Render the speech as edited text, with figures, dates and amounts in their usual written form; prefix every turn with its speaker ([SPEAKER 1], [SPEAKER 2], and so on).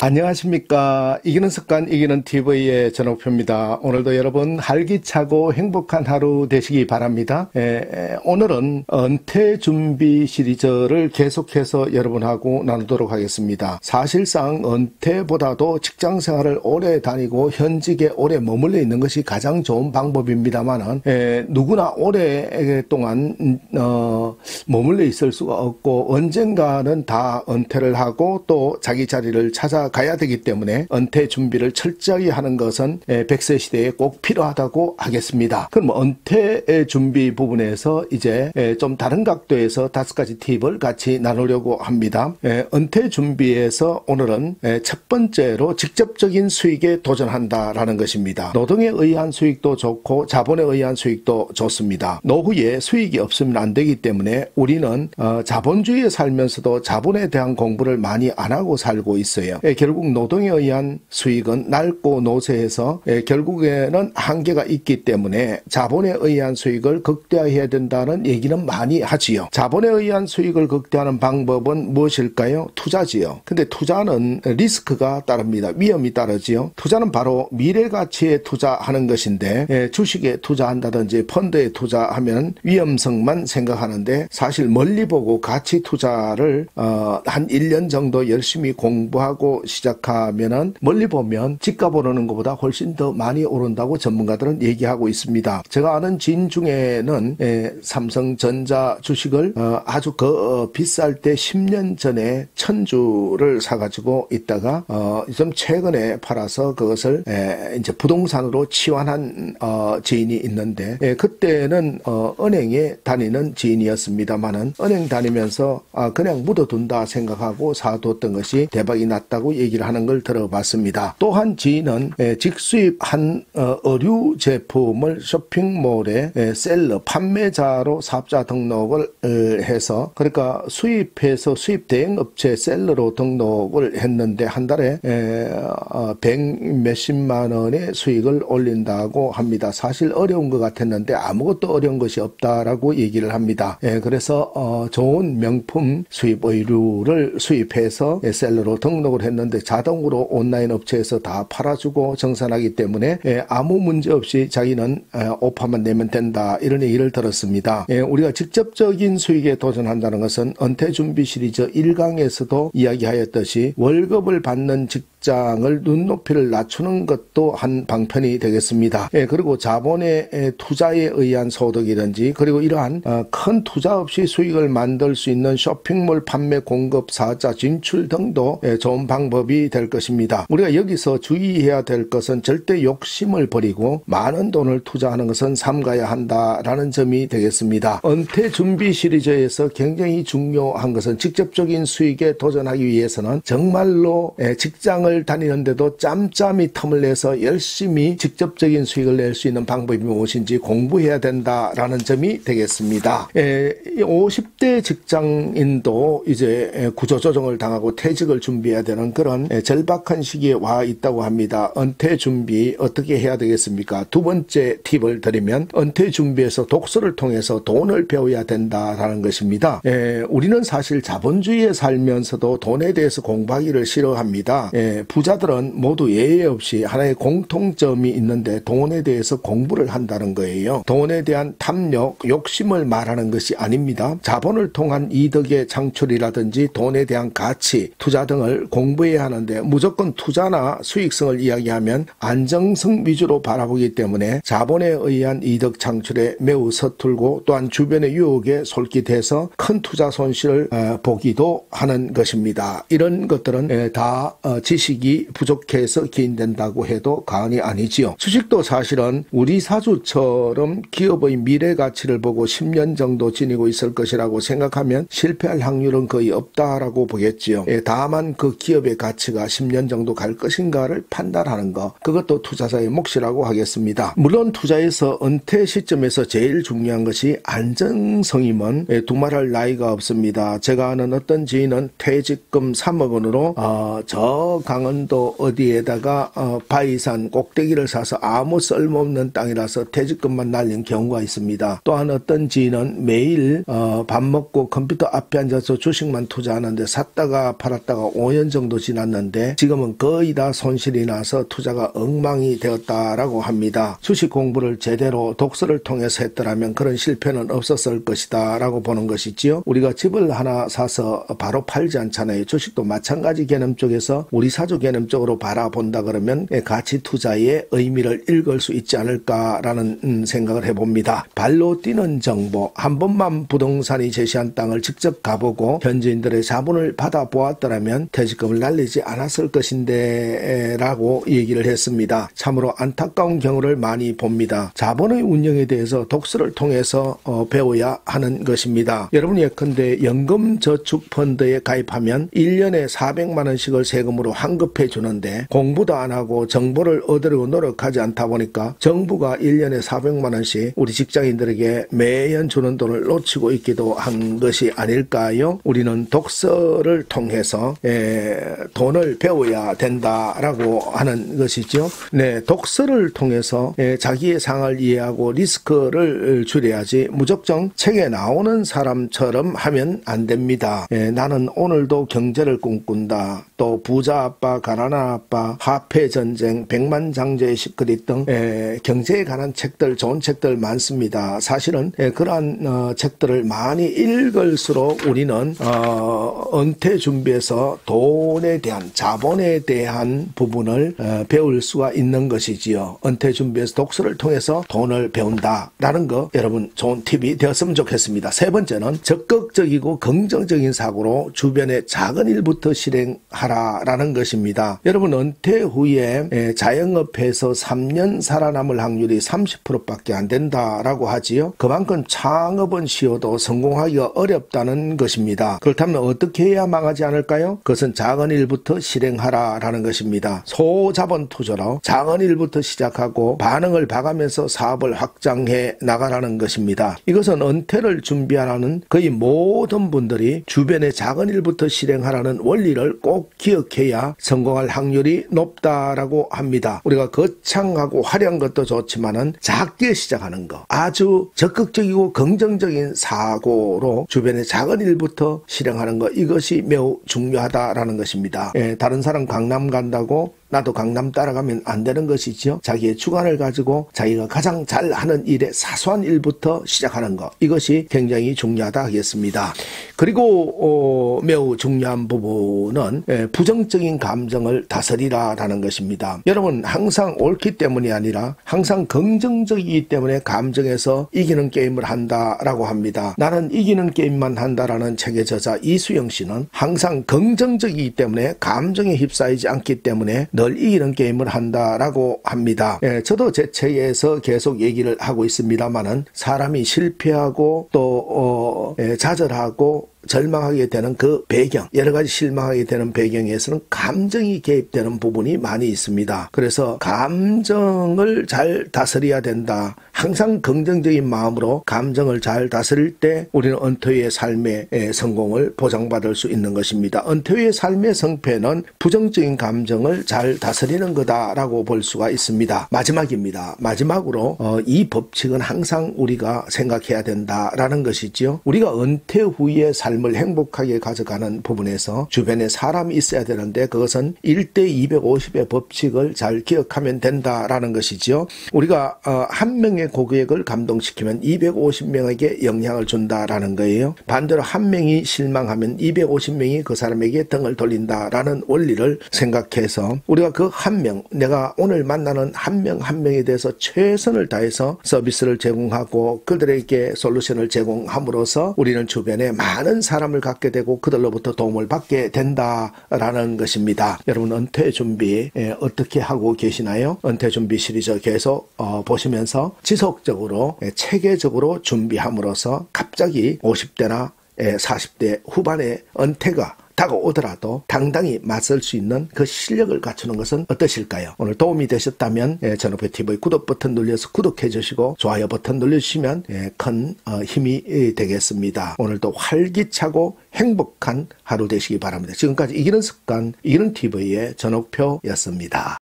[SPEAKER 1] 안녕하십니까. 이기는 습관 이기는 TV의 전옥표입니다. 오늘도 여러분 활기차고 행복한 하루 되시기 바랍니다. 오늘은 은퇴 준비 시리즈를 계속해서 여러분하고 나누도록 하겠습니다. 사실상 은퇴보다도 직장 생활을 오래 다니고 현직에 오래 머물러 있는 것이 가장 좋은 방법입니다만은 누구나 오랫동안 머물러 있을 수가 없고 언젠가는 다 은퇴를 하고 또 자기 자리를 찾아가야 되기 때문에 은퇴 준비를 철저히 하는 것은 100세 시대에 꼭 필요하다고 하겠습니다. 그럼 은퇴 준비 부분에서 이제 좀 다른 각도에서 5가지 팁을 같이 나누려고 합니다. 은퇴 준비에서 오늘은 첫 번째로 직접적인 수익에 도전한다라는 것입니다. 노동에 의한 수익도 좋고 자본에 의한 수익도 좋습니다. 노후에 수익이 없으면 안 되기 때문에 우리는 자본주의에 살면서도 자본에 대한 공부를 많이 안 하고 살고 있어요. 결국 노동에 의한 수익은 낡고 노쇠해서 결국에는 한계가 있기 때문에 자본에 의한 수익을 극대화해야 된다는 얘기는 많이 하지요. 자본에 의한 수익을 극대화하는 방법은 무엇일까요? 투자지요. 근데 투자는 리스크가 따릅니다. 위험이 따르지요. 투자는 바로 미래 가치에 투자하는 것인데 주식에 투자한다든지 펀드에 투자하면 위험성만 생각하는데 사실 멀리 보고 가치 투자를 한 1년 정도 열심히 공부하고 시작하면은 멀리 보면 집값 오르는 것보다 훨씬 더 많이 오른다고 전문가들은 얘기하고 있습니다. 제가 아는 지인 중에는 삼성전자 주식을 아주 비쌀 때 10년 전에 1000주를 사가지고 있다가 좀 최근에 팔아서 그것을 이제 부동산으로 치환한 지인이 있는데 그때는 은행에 다니는 지인이었습니다만은 은행 다니면서 그냥 묻어둔다 생각하고 사뒀던 것이 대박이 났다고 얘기를 하는 걸 들어봤습니다. 또 한 지인은 직수입한 의류 제품을 쇼핑몰에 셀러, 판매자로 사업자 등록을 해서 그러니까 수입해서 수입 대행업체 셀러로 등록을 했는데 한 달에 100 몇십만 원의 수익을 올린다고 합니다. 사실 어려운 것 같았는데 아무것도 어려운 것이 없다라고 얘기를 합니다. 그래서 좋은 명품 수입 의류를 수입해서 셀러로 등록을 했는데 자동으로 온라인 업체에서 다 팔아주고 정산하기 때문에 아무 문제 없이 자기는 오파만 내면 된다 이런 얘기를 들었습니다. 우리가 직접적인 수익에 도전한다는 것은 은퇴 준비 시리즈 1강에서도 이야기하였듯이 월급을 받는 직장을 눈높이를 낮추는 것도 한 방편이 되겠습니다. 그리고 자본의 투자에 의한 소득이든지 그리고 이러한 큰 투자 없이 수익을 만들 수 있는 쇼핑몰 판매 공급 사자 진출 등도 좋은 방법이 될 것입니다. 우리가 여기서 주의해야 될 것은 절대 욕심을 버리고 많은 돈을 투자하는 것은 삼가야 한다라는 점이 되겠습니다. 은퇴 준비 시리즈에서 굉장히 중요한 것은 직접적인 수익에 도전하기 위해서는 정말로 직장을 다니는데도 짬짬이 틈을 내서 열심히 직접적인 수익을 낼 수 있는 방법이 무엇인지 공부해야 된다라는 점이 되겠습니다. 50대 직장인도 이제 구조조정을 당하고 퇴직을 준비해야 되는 그런 절박한 시기에 와 있다고 합니다. 은퇴 준비 어떻게 해야 되겠습니까? 두 번째 팁을 드리면 은퇴 준비에서 독서를 통해서 돈을 배워야 된다라는 것입니다. 우리는 사실 자본주의에 살면서도 돈에 대해서 공부하기를 싫어합니다. 부자들은 모두 예외 없이 하나의 공통점이 있는데 돈에 대해서 공부를 한다는 거예요. 돈에 대한 탐욕, 욕심을 말하는 것이 아닙니다. 자본을 통한 이득의 창출이라든지 돈에 대한 가치, 투자 등을 공부해야 하는데 무조건 투자나 수익성을 이야기하면 안정성 위주로 바라보기 때문에 자본에 의한 이득 창출에 매우 서툴고 또한 주변의 유혹에 솔깃해서 큰 투자 손실을 보기도 하는 것입니다. 이런 것들은 다 지식이 부족해서 기인된다고 해도 과언이 아니지요. 주식도 사실은 우리 사주처럼 기업의 미래 가치를 보고 10년 정도 지니고 있을 것이라고 생각하면 실패할 확률은 거의 없다라고 보겠지요. 다만 그 기업의 가치가 10년 정도 갈 것인가를 판단하는 것, 그것도 투자자의 몫이라고 하겠습니다. 물론 투자에서 은퇴 시점에서 제일 중요한 것이 안정성이면 두말할 나이가 없습니다. 제가 아는 어떤 지인은 퇴직금 3억 원으로 저 강원도 어디에다가 바위산 꼭대기를 사서 아무 쓸모없는 땅이라서 퇴직금만 날린 경우가 있습니다. 또한 어떤 지인은 매일 밥 먹고 컴퓨터 앞에 앉아서 주식만 투자하는데 샀다가 팔았다가 5년 정도 지났는데 지금은 거의 다 손실이 나서 투자가 엉망이 되었다라고 합니다. 주식 공부를 제대로 독서를 통해서 했더라면 그런 실패는 없었을 것이다 라고 보는 것이지요. 우리가 집을 하나 사서 바로 팔지 않잖아요. 주식도 마찬가지 개념 쪽에서 우리 사주 개념 쪽으로 바라본다 그러면 가치 투자의 의미를 읽을 수 있지 않을까라는 생각을 해봅니다. 발로 뛰는 정보, 한 번만 부동산이 제시한 땅을 직접 가보고 현지인들의 자본을 받아보았더라면 퇴직금을 날리지 않았을 것인데 라고 얘기를 했습니다. 참으로 안타까운 경우를 많이 봅니다. 자본의 운영에 대해서 독서를 통해서 배워야 하는 것입니다. 여러분 예컨대 연금저축펀드에 가입하면 1년에 400만 원씩을 세금으로 환급해 주는데 공부도 안 하고 정보를 얻으려고 노력하지 않다 보니까 정부가 1년에 400만 원씩 우리 직장인들에게 매년 주는 돈을 놓치고 있기도 한 것이 아닐까요? 우리는 독서를 통해서 돈을 배워야 된다라고 하는 것이죠. 네, 독서를 통해서 자기의 상을 이해하고 리스크를 줄여야지 무작정 책에 나오는 사람처럼 하면 안 됩니다. 나는 오늘도 경제를 꿈꾼다. 또 부자 아빠, 가난한 아빠, 화폐전쟁, 백만장자의 시크릿 등 경제에 관한 책들, 좋은 책들 많습니다. 사실은 그러한 책들을 많이 읽을수록 우리는 은퇴 준비에서 돈에 대한, 자본에 대한 부분을 배울 수가 있는 것이지요. 은퇴 준비에서 독서를 통해서 돈을 배운다라는 거 여러분 좋은 팁이 되었으면 좋겠습니다. 세 번째는 적극적이고 긍정적인 사고로 주변의 작은 일부터 실행하라라는 것입니다. 여러분 은퇴 후에 자영업해서 3년 살아남을 확률이 30%밖에 안 된다라고 하지요. 그만큼 창업은 쉬워도 성공하기가 어렵다는 것입니다. 그렇다면 어떻게 해야 망하지 않을까요? 그것은 작은 일부터 실행하라라는 것입니다. 소자본 투자로 작은 일부터 시작하고 반응을 봐가면서 사업을 확장해 나가라는 것입니다. 이것은 은퇴를 준비하라는 거의 모든 분들이 주변의 작은 일부터 실행하라는 원리를 꼭 기억해야 성공할 확률이 높다라고 합니다. 우리가 거창하고 화려한 것도 좋지만은 작게 시작하는 것, 아주 적극적이고 긍정적인 사고로 주변의 작은 일부터 실행하는 것, 이것이 매우 중요하다라는 것입니다. 다른 사람 강남 간다고 나도 강남 따라가면 안 되는 것이죠. 자기의 주관을 가지고 자기가 가장 잘하는 일의 사소한 일부터 시작하는 것, 이것이 굉장히 중요하다 하겠습니다. 그리고 매우 중요한 부분은 부정적인 감정을 다스리라라는 것입니다. 여러분 항상 옳기 때문이 아니라 항상 긍정적이기 때문에 감정에서 이기는 게임을 한다라고 합니다. 나는 이기는 게임만 한다라는 책의 저자 이수영 씨는 항상 긍정적이기 때문에 감정에 휩싸이지 않기 때문에 늘 이기는 게임을 한다라고 합니다. 저도 제 책에서 계속 얘기를 하고 있습니다만은 사람이 실패하고 또 좌절하고 절망하게 되는 그 배경, 여러 가지 실망하게 되는 배경에서는 감정이 개입되는 부분이 많이 있습니다. 그래서 감정을 잘 다스려야 된다. 항상 긍정적인 마음으로 감정을 잘 다스릴 때 우리는 은퇴 후의 삶의 성공을 보장받을 수 있는 것입니다. 은퇴 후의 삶의 성패는 부정적인 감정을 잘 다스리는 거다라고 볼 수가 있습니다. 마지막입니다. 마지막으로 이 법칙은 항상 우리가 생각해야 된다라는 것이죠. 우리가 은퇴 후의 삶을 행복하게 가져가는 부분에서 주변에 사람이 있어야 되는데 그것은 1대 250의 법칙을 잘 기억하면 된다라는 것이죠. 우리가 한 명의 고객을 감동시키면 250명에게 영향을 준다라는 거예요. 반대로 한 명이 실망하면 250명이 그 사람에게 등을 돌린다라는 원리를 생각해서 우리가 그 한 명, 내가 오늘 만나는 한 명 한 명에 대해서 최선을 다해서 서비스를 제공하고 그들에게 솔루션을 제공함으로써 우리는 주변에 많은 사람을 갖게 되고 그들로부터 도움을 받게 된다라는 것입니다. 여러분 은퇴 준비 어떻게 하고 계시나요? 은퇴 준비 시리즈 계속 보시면서 지속적으로 체계적으로 준비함으로써 갑자기 50대나 40대 후반에 은퇴가 다가오더라도 당당히 맞설 수 있는 그 실력을 갖추는 것은 어떠실까요? 오늘 도움이 되셨다면 전업회 TV 구독 버튼 눌러서 구독해 주시고 좋아요 버튼 눌러주시면 큰 힘이 되겠습니다. 오늘도 활기차고 행복한 하루 되시기 바랍니다. 지금까지 이기는 습관, 이기는 TV의 전옥표였습니다.